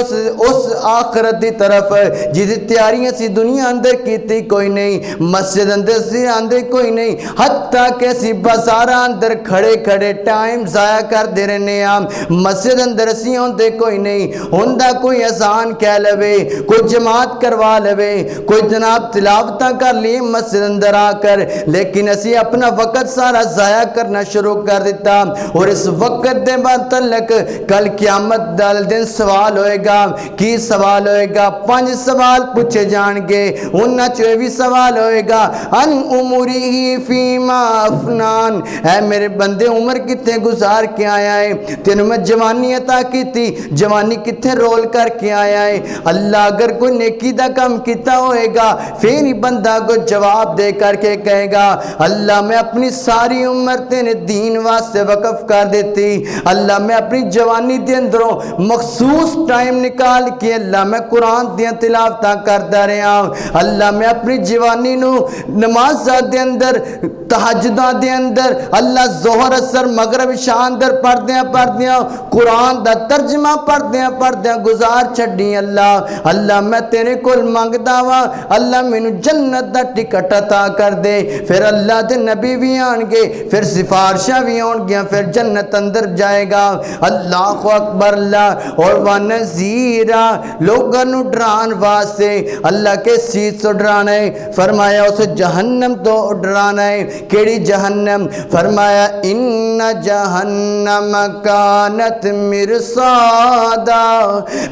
اس آخرت دی طرف جس تیاریاں سی دنیا اندر کیتی کوئی نہیں، مسجد اندر سی آندے کوئی نہیں، حتیٰ کہ سی بازار اندر کھڑے کھڑے ٹائم ضائع کر دے رہنے ہاں، مسجد اندر سی ہوندے کوئی نہیں، ہوندہ کوئی اذان کہہ لوے، کوئی جماعت کروا لوے، کوئی جناب تلاوتاں کر لیے مسجد اندر آ کر، لیکن اسی اپنا وقت سارا ضائع کرنا شروع کر دیتا، اور اس وقت دے متعلق کل قیامت دن سوال ہوئے گا۔ کی سوال ہوئے گا؟ 5 سوال پوچھے جان گے، انہاں چویں بھی سوال ہوئے گا ان عمری فیما افنان، اے میرے بندے عمر کتنے گزار کے آیا ہے، تینوں میں جوانی عطا کی تھی، جوانی کتنے رول کر کے آیا ہے۔ اللہ اگر کوئی نیکی دا کام کیتا ہوئے گا پھر ہی بندہ کو جواب دے کر کے کہے گا اللہ میں اپنی ساری عمر تینے دین واسطے وقف کر دیتی، اللہ میں اپنی جوانی دے اندروں مخصوص ٹائم نکال کے اللہ میں قرآن دیاں تلاوتاں کرتا رہا ہوں، اللہ میں اپنی جوانی نو نمازہ دے اندر تہجدہ دے اندر اللہ ظہر اثر مغرب شاندر پڑھ دیاں قرآن دا ترجمہ پڑھ دیاں گزار چھڑی اللہ میں تیرے کل مانگدا وا اللہ مینو جنت دا ٹکٹ عطا کر دے، پھر اللہ دے نبی بھی آن گے، پھر سفارشاں بھی آن گیا، پھر جنت اندر جائے گا۔ اللہ اکبر اللہ اور وَنَذِيرًا لوگاں نو ڈران واسطے اللہ کے چیز تو ڈرانا ہے، فرمایا اسے جہنم تو ڈرانا ہے، کیڑی جہنم؟ فرمایا ان جہنم کانت مرصادا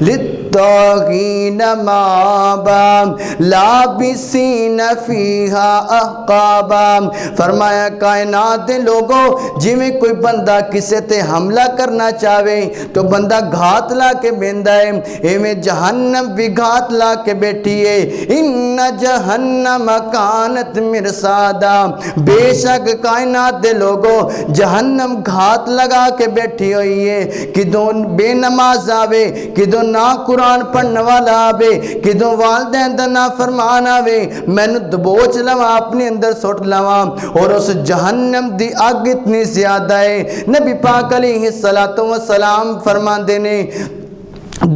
للطاغین مآبا لابسین فیہا احقابا، فرمایا کائنات دے لوگوں جی میں کوئی بندہ کسے تے حملہ کرنا چاہے تو بندہ گھات لا کے بیندہ ہے، ایویں جہنم بھی گھات لا کے بیٹھی ہے۔ ان جہنم کانت مرصادا، بے شک کائنات دے لوگوں جہنم گھات لگا کے بیٹھی ہوئی ہے، کدوں بے نماز آوے، کدوں نہ قرآن پڑھنے والا آوے، کدوں والدین دا نافرمان آوے، میں نو دبوچ لواں اپنے اندر سٹ لواں، اور اس جہنم دی آگ اتنی زیادہ ہے۔ نبی پاک علیہ السلام فرماندے نے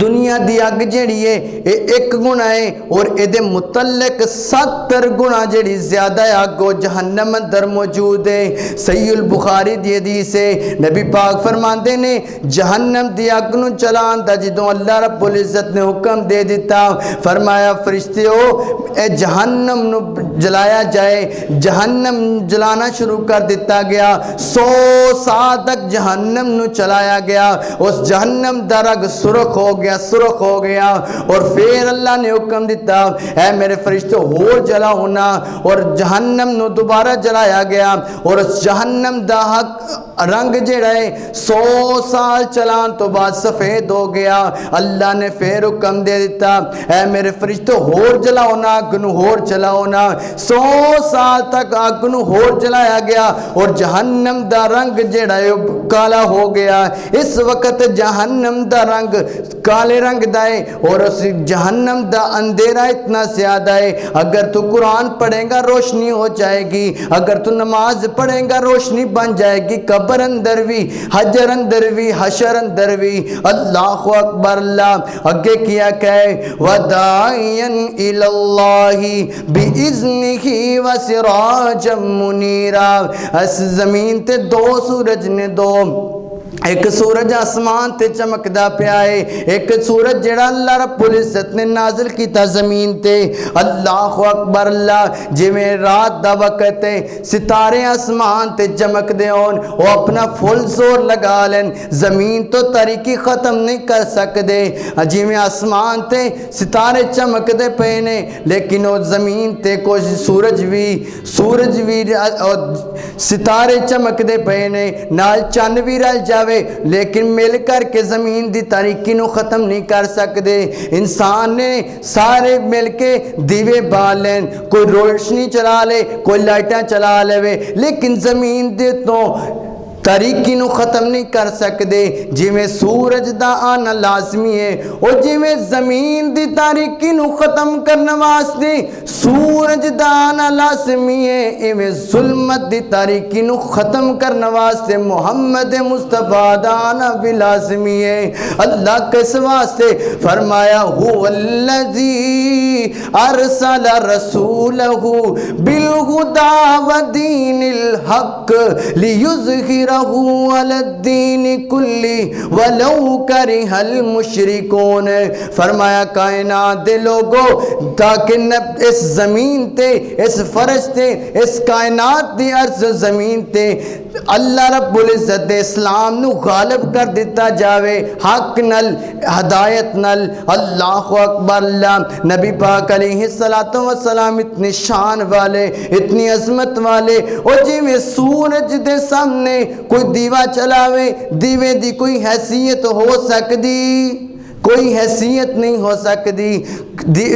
دنیا دی اگ جیڑی ہے ایک گنا ہے اور ایدے متعلق 70 گنا جیڑی زیادہ ہے اگ و جہنم اندر موجود ہے۔ صحیح البخاری دی حدیث ہے، نبی پاک فرماندے نے جہنم دی اگ نو چلان دا جدوں اللہ رب العزت نے حکم دے دیتا، فرمایا فرشتیو اے جہنم نو جلایا جائے، جہنم جلانا شروع کر دیتا گیا، 100 سال تک جہنم نو چلایا گیا، اس جہنم دا رنگ سرخ ہو گیا اور پھر اللہ نے حکم دیتا اے میرے فرشتے اور جلا ہونا، اور جہنم نو دوبارہ جلایا گیا اور اس جہنم دا رنگ جڑا ہے 100 سال چلان تو بعد سفید ہو گیا۔ اللہ نے پھر حکم دے دیتا اے میرے فرشتے اور جلا ہونا، آگ نو اور جلا ہونا، 100 سال تک آگ نو اور جلایا گیا اور جہنم دا رنگ جڑا ہے کالا ہو گیا۔ اس وقت جہنم دا رنگ کالے رنگ دائے اور اس جہنم دا اندھیرا اتنا زیادہ ہے، اگر تو قرآن پڑھیں گا روشنی ہو جائے گی، اگر تو نماز پڑھیں گا روشنی بن جائے گی، قبر اندر بھی، حجر اندر بھی، حشر اندر بھی۔ اللہ اکبر اللہ اگے کیا کہے وَدَاعِيًا إِلَى اللَّهِ بِإِذْنِهِ وَسِرَاجًا مُنِيرًا، اس زمین تے 2 سورج نے، ایک سورج آسمان تے چمکدا پیا ہے، ایک سورج جڑا اللہ رب العزت نے نازل کیتا زمین تے۔ اللہ اکبر اللہ جی میں رات دا وقت ہے، ستارے آسمان تے چمک دے ہون، وہ اپنا فل زور لگا لین، زمین تو تاریکی ختم نہیں کر سکدے، جی میں آسمان تے ستارے چمک دے پینے لیکن وہ زمین تے کوئی سورج بھی ستارے چمک دے پینے، نال چند بھی رل جاوے لیکن مل کر کے زمین دی تاریکی نو ختم نہیں کر سکدے۔ انسان نے سارے مل کے دیوے بال لین، کوئی روشنی چلا لے، کوئی لائٹاں چلا لے، لیکن زمین دے تو تاریکی نو ختم نہیں کر سکدے جویں سورج دا آنا لازمی ہے اور جویں زمین دی تاریکی نو ختم کرنے واسطے سورج دا آنا لازمی ہے ایویں ظلمت دی تاریکی نو ختم کرنے واسطے محمد مصطفیٰ دا آنا بھی لازمی ہے اللہ کس واسطے فرمایا هو الذی ارسل رسولہ بالہدی ودین الحق لیظہرہ علی الدین کلی ولو کرہ المشرکون فرمایا کائنات دے لوگو تاکہ اس زمین تے اس فرش تے اس کائنات دی عرض زمین تے اللہ رب العزت دے اسلام نو غالب کر دیتا جاوے حق نل ہدایت نل اللہ اکبر اللہ نبی پاک علیہ السلام اتنی شان والے اتنی عظمت والے اور جی میں سورج دے سامنے کوئی دیوا چلاوے دیوے دی کوئی حیثیت ہو سکتی کوئی حیثیت نہیں ہو سکتی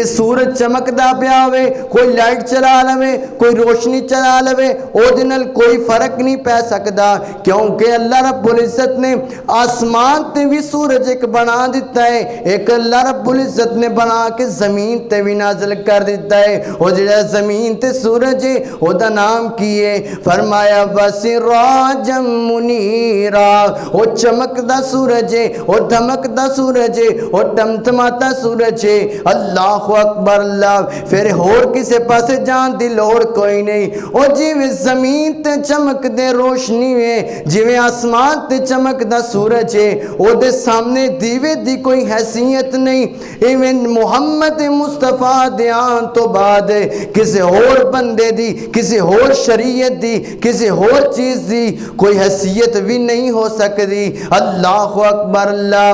سورج چمکدا پیا ہوئے کوئی لائٹ چلا لوے کوئی روشنی چلا لوے او دنال کوئی فرق نہیں پہ سکدا کیونکہ اللہ رب العزت نے آسمان تے بھی سورج ایک بنا دیتا ہے ایک اللہ رب العزت نے بنا کے زمین تے بھی نازل کر دیتا ہے اور جڑا زمین تے سورج ہے او دا نام کیے فرمایا وَسِرَاجًا مُنِيرًا او چمکدا سورج ہے او دھمکدا سورج ہے اور ٹمٹماتا سورج ہے اللہ اکبر اللہ پھر اور کسے پاسے جان دی لوڑ کوئی نہیں اور جیویں زمین تے چمک دے روشنی ہے جیویں آسمان تے چمک دا سورج ہے او دے سامنے دیوے دی کوئی حیثیت نہیں ایویں محمد مصطفیٰ دے آن تو بعد کسے اور بندے دی کسے اور شریعت دی کسے اور چیز دی کوئی حیثیت بھی نہیں ہو سکتی اللہ اکبر اللہ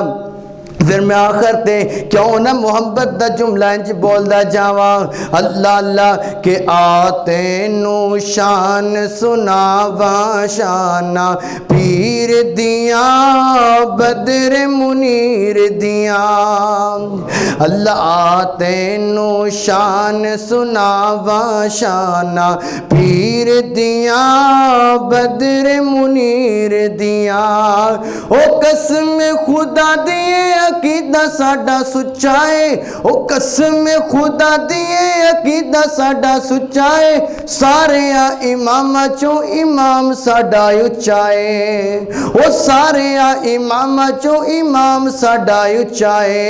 پھر میں آخر تے کیوں نہ محبت دا جملہ انج بول دا جاواں اللہ اللہ کہ آتے نو شان سناواں شانہ پیر دیاں بدر منیر دیاں اللہ آتے نو شان سناواں شانہ پیر دیاں بدر منیر دیاں او قسم خدا دیے عقیدہ ساڈا سچائے او قسم خدا دیے عقیدہ ساڈا سچائے سارے امام چوں امام ساڈا اچائے او سارے امام چوں امام ساڈا اچائے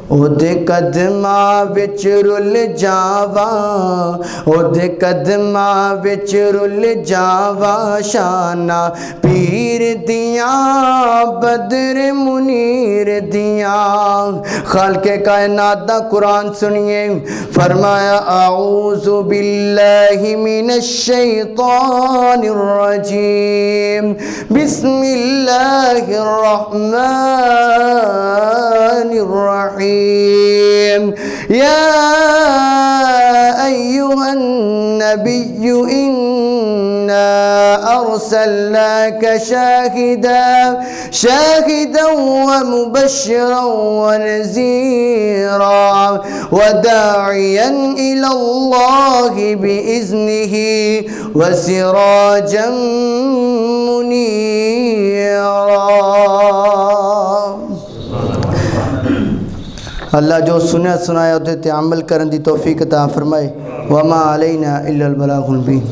او دے قدماں وچ رل جاواں او دے قدماں وچ رل جاواں شانہ پیر دیاں بدر منیر دیاں خالق کائنات دا قرآن سنیے فرمایا اعوذ باللہ من الشیطان الرجیم بسم اللہ الرحمن الرحیم يا أيها النبي إنا أرسلناك شاهدا ومبشرا ونذيرا وداعيا إلى الله بإذنه وسراجا منيرا اللہ جو سنیا سنایا ہوتے تے عمل کرن دی توفیق عطا فرمائے وما علینا الا البلاغ المبین